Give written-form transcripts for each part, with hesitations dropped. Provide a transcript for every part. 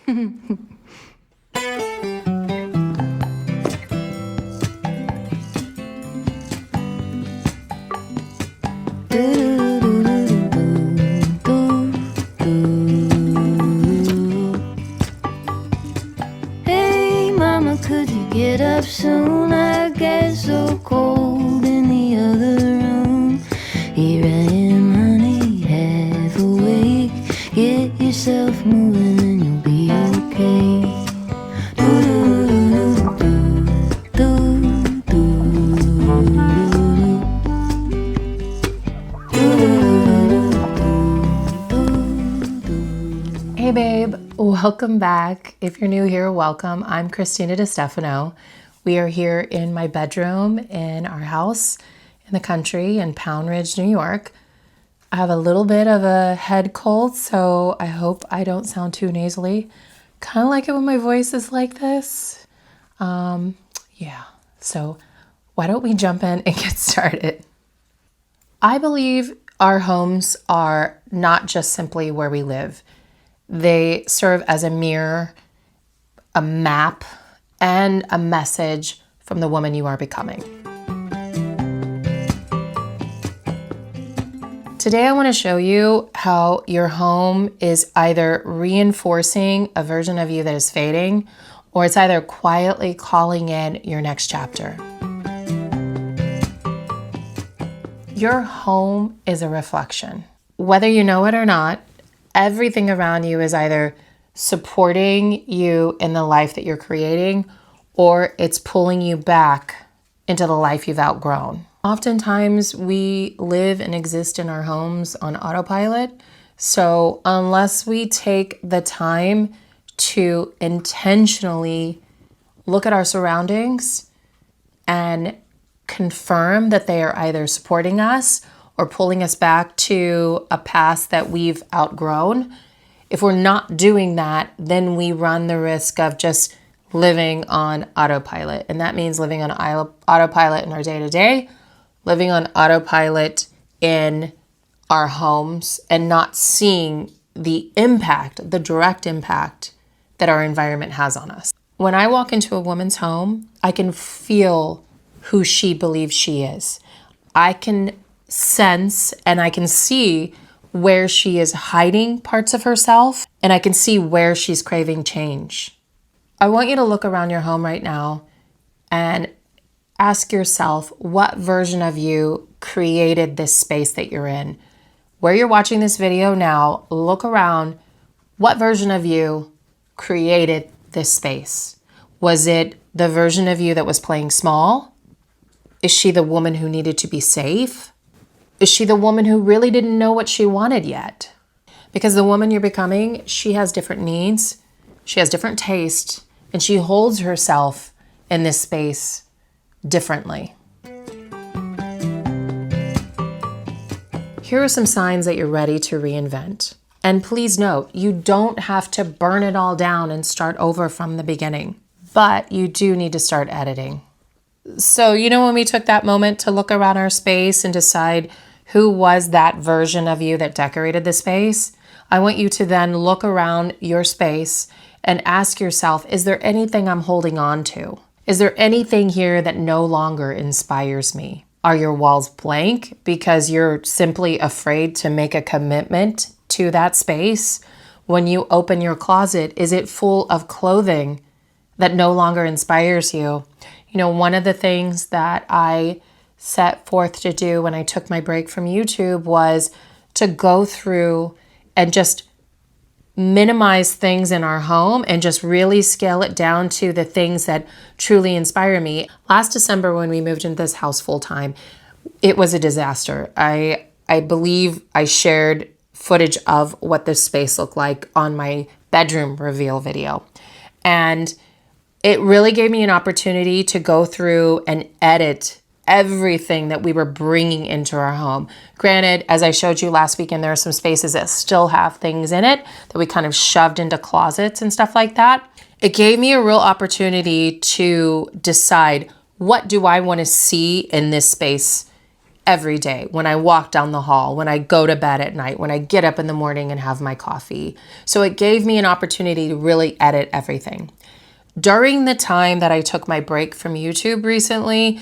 Hey mama, could you get up soon? I get so cold in the other room. Here I am, honey, half awake. Get yourself moving and you'll be okay. Hey babe, welcome back. If you're new here, welcome. I'm Christina DiStefano. We are here in my bedroom in our house in the country in Pound Ridge, New York. I have a little bit of a head cold, so I hope I don't sound too nasally. Kind of like it when my voice is like this. So why don't we jump in and get started? I believe our homes are not just simply where we live. They serve as a mirror, a map, and a message from the woman you are becoming. Today I want to show you how your home is either reinforcing a version of you that is fading, or it's either quietly calling in your next chapter. Your home is a reflection. Whether you know it or not, everything around you is either supporting you in the life that you're creating, or it's pulling you back into the life you've outgrown. Oftentimes we live and exist in our homes on autopilot. So unless we take the time to intentionally look at our surroundings and confirm that they are either supporting us or pulling us back to a past that we've outgrown, if we're not doing that, then we run the risk of just living on autopilot. And that means living on autopilot in our day-to-day, living on autopilot in our homes, and not seeing the impact, the direct impact that our environment has on us. When I walk into a woman's home, I can feel who she believes she is. I can sense and I can see where she is hiding parts of herself, and I can see where she's craving change. I want you to look around your home right now and ask yourself, what version of you created this space that you're in? Where you're watching this video now, look around. What version of you created this space? Was it the version of you that was playing small? Is she the woman who needed to be safe? Is she the woman who really didn't know what she wanted yet? Because the woman you're becoming, she has different needs, she has different taste, and she holds herself in this space differently. Here are some signs that you're ready to reinvent. And please note, you don't have to burn it all down and start over from the beginning, but you do need to start editing. So, when we took that moment to look around our space and decide who was that version of you that decorated the space, I want you to then look around your space and ask yourself, is there anything I'm holding on to? Is there anything here that no longer inspires me? Are your walls blank because you're simply afraid to make a commitment to that space? When you open your closet, is it full of clothing that no longer inspires you? One of the things that I set forth to do when I took my break from YouTube was to go through and just minimize things in our home and just really scale it down to the things that truly inspire me. Last December, when we moved into this house full time, it was a disaster. I believe I shared footage of what this space looked like on my bedroom reveal video. And it really gave me an opportunity to go through and edit everything that we were bringing into our home. Granted, as I showed you last weekend, there are some spaces that still have things in it that we kind of shoved into closets and stuff like that. It gave me a real opportunity to decide, what do I want to see in this space every day, when I walk down the hall, when I go to bed at night, when I get up in the morning and have my coffee. So it gave me an opportunity to really edit everything. During the time that I took my break from YouTube recently,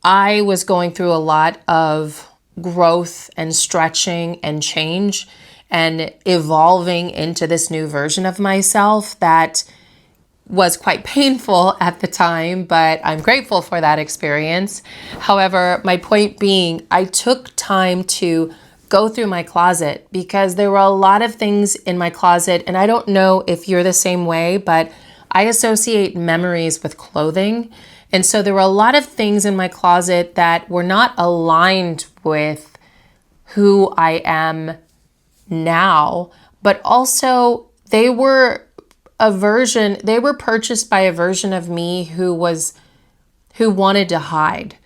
I was going through a lot of growth and stretching and change and evolving into this new version of myself that was quite painful at the time, but I'm grateful for that experience. However, my point being, I took time to go through my closet because there were a lot of things in my closet, and I don't know if you're the same way, but I associate memories with clothing. And so there were a lot of things in my closet that were not aligned with who I am now, but also they were purchased by a version of me who wanted to hide.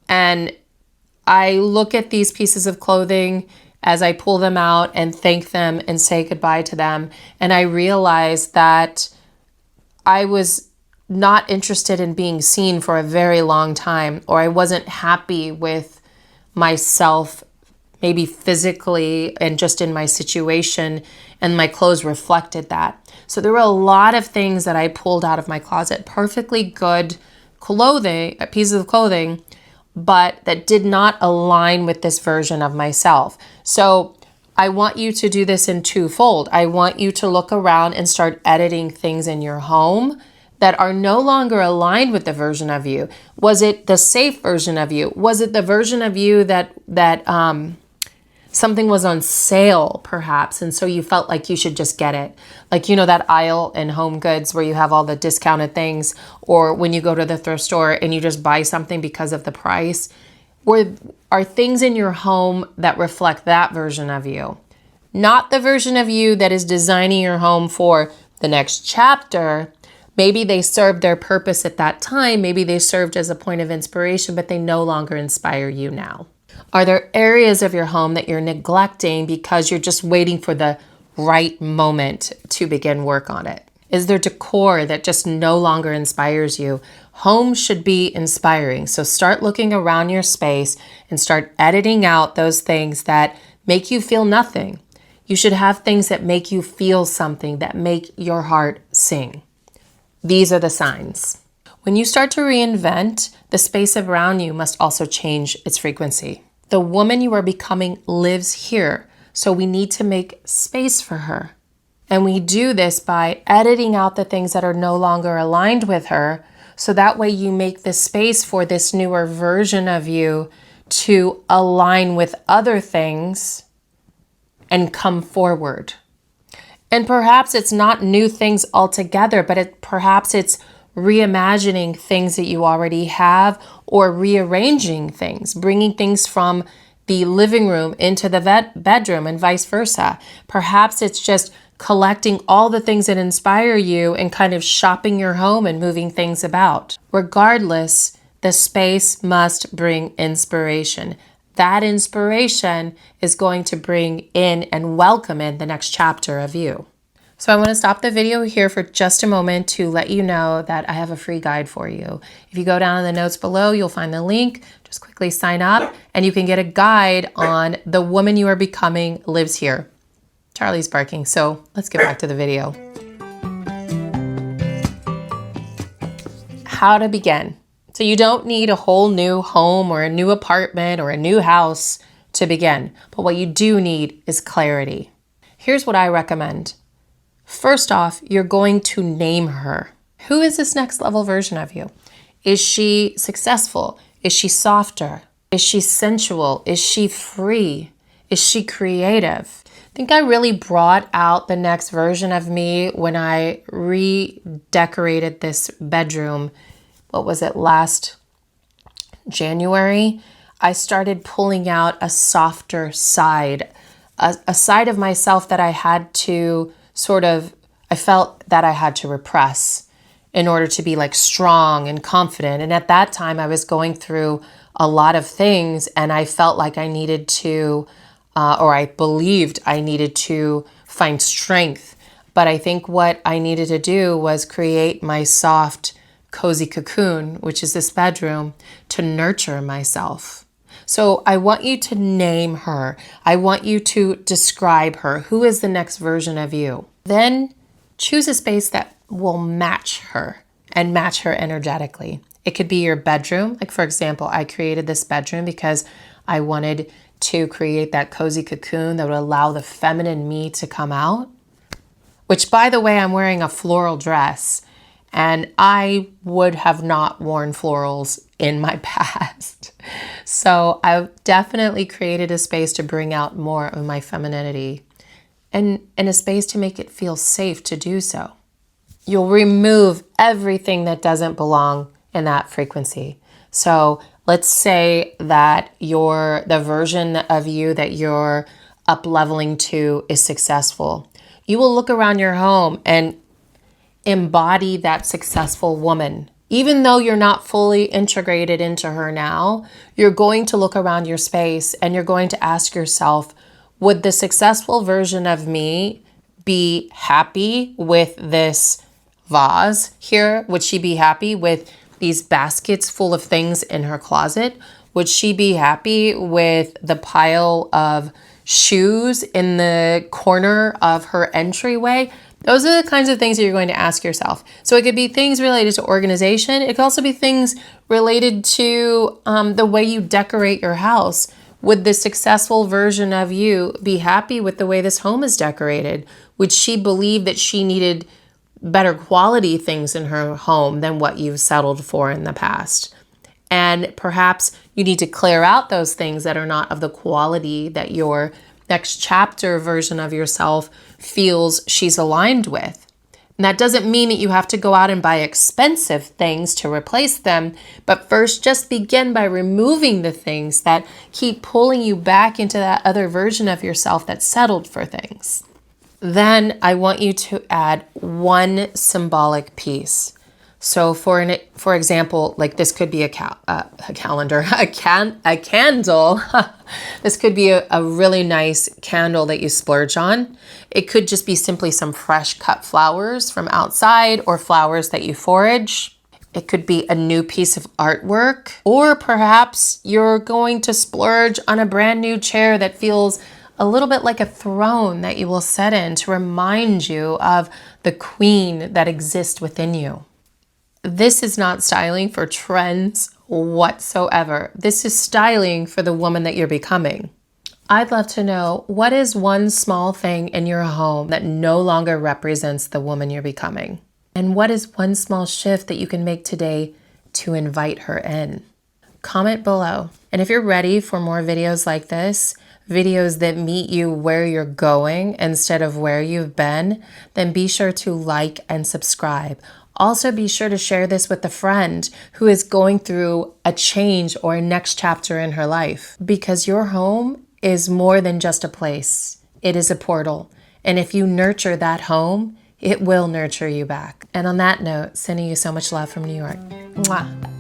And I look at these pieces of clothing as I pull them out and thank them and say goodbye to them. And I realize that I was not interested in being seen for a very long time, or I wasn't happy with myself, maybe physically and just in my situation, and my clothes reflected that. So there were a lot of things that I pulled out of my closet, perfectly good clothing, pieces of clothing, but that did not align with this version of myself. So I want you to do this in twofold. I want you to look around and start editing things in your home that are no longer aligned with the version of you. Was it the safe version of you? Was it the version of you that something was on sale perhaps, and so you felt like you should just get it? Like, you know, that aisle in Home Goods where you have all the discounted things, or when you go to the thrift store and you just buy something because of the price. Are things in your home that reflect that version of you? Not the version of you that is designing your home for the next chapter. Maybe they served their purpose at that time. Maybe they served as a point of inspiration, but they no longer inspire you now. Are there areas of your home that you're neglecting because you're just waiting for the right moment to begin work on it? Is there decor that just no longer inspires you? Home should be inspiring. So start looking around your space and start editing out those things that make you feel nothing. You should have things that make you feel something, that make your heart sing. These are the signs. When you start to reinvent, the space around you must also change its frequency. The woman you are becoming lives here, so we need to make space for her. And we do this by editing out the things that are no longer aligned with her, so that way you make the space for this newer version of you to align with other things and come forward. And perhaps it's not new things altogether, but perhaps it's reimagining things that you already have, or rearranging things, bringing things from the living room into the bedroom and vice versa. Perhaps it's just collecting all the things that inspire you and kind of shopping your home and moving things about. Regardless, the space must bring inspiration. That inspiration is going to bring in and welcome in the next chapter of you. So I want to stop the video here for just a moment to let you know that I have a free guide for you. If you go down in the notes below, you'll find the link. Just quickly sign up and you can get a guide on The Woman You Are Becoming Lives Here. Charlie's barking, so let's get back to the video. How to begin. So you don't need a whole new home or a new apartment or a new house to begin, but what you do need is clarity. Here's what I recommend. First off, you're going to name her. Who is this next level version of you? Is she successful? Is she softer? Is she sensual? Is she free? Is she creative? I think I really brought out the next version of me when I redecorated this bedroom. What was it, last January? I started pulling out a softer side, a side of myself that I had to I felt that I had to repress in order to be like strong and confident. And at that time I was going through a lot of things and I felt like I needed to, or I believed I needed to find strength. But I think what I needed to do was create my soft, cozy cocoon, which is this bedroom, to nurture myself. So I want you to name her. I want you to describe her. Who is the next version of you? Then choose a space that will match her and match her energetically. It could be your bedroom. Like, for example, I created this bedroom because I wanted to create that cozy cocoon that would allow the feminine me to come out. Which, by the way, I'm wearing a floral dress, and I would have not worn florals in my past. So I've definitely created a space to bring out more of my femininity and a space to make it feel safe to do so. You'll remove everything that doesn't belong in that frequency. So let's say that the version of you that you're up leveling to is successful. You will look around your home and embody that successful woman. Even though you're not fully integrated into her now, you're going to look around your space and you're going to ask yourself, would the successful version of me be happy with this vase here? Would she be happy with these baskets full of things in her closet? Would she be happy with the pile of shoes in the corner of her entryway? Those are the kinds of things that you're going to ask yourself. So it could be things related to organization. It could also be things related to the way you decorate your house. Would the successful version of you be happy with the way this home is decorated? Would she believe that she needed better quality things in her home than what you've settled for in the past? And perhaps you need to clear out those things that are not of the quality that your next chapter version of yourself feels she's aligned with. And that doesn't mean that you have to go out and buy expensive things to replace them, but first just begin by removing the things that keep pulling you back into that other version of yourself that's settled for things. Then I want you to add one symbolic piece. So for example, like this could be a calendar, a candle. This could be a really nice candle that you splurge on. It could just be simply some fresh cut flowers from outside or flowers that you forage. It could be a new piece of artwork, or perhaps you're going to splurge on a brand new chair that feels a little bit like a throne that you will sit in to remind you of the queen that exists within you. This is not styling for trends whatsoever. This is styling for the woman that you're becoming. I'd love to know, what is one small thing in your home that no longer represents the woman you're becoming? And what is one small shift that you can make today to invite her in? Comment below. And if you're ready for more videos like this, videos that meet you where you're going instead of where you've been, then be sure to like and subscribe. Also, be sure to share this with a friend who is going through a change or a next chapter in her life, because your home is more than just a place. It is a portal. And if you nurture that home, it will nurture you back. And on that note, sending you so much love from New York. Mwah.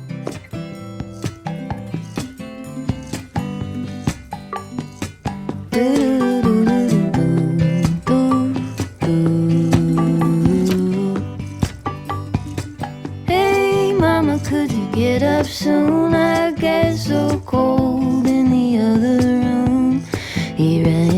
Could you get up soon? I get so cold in the other room. Here I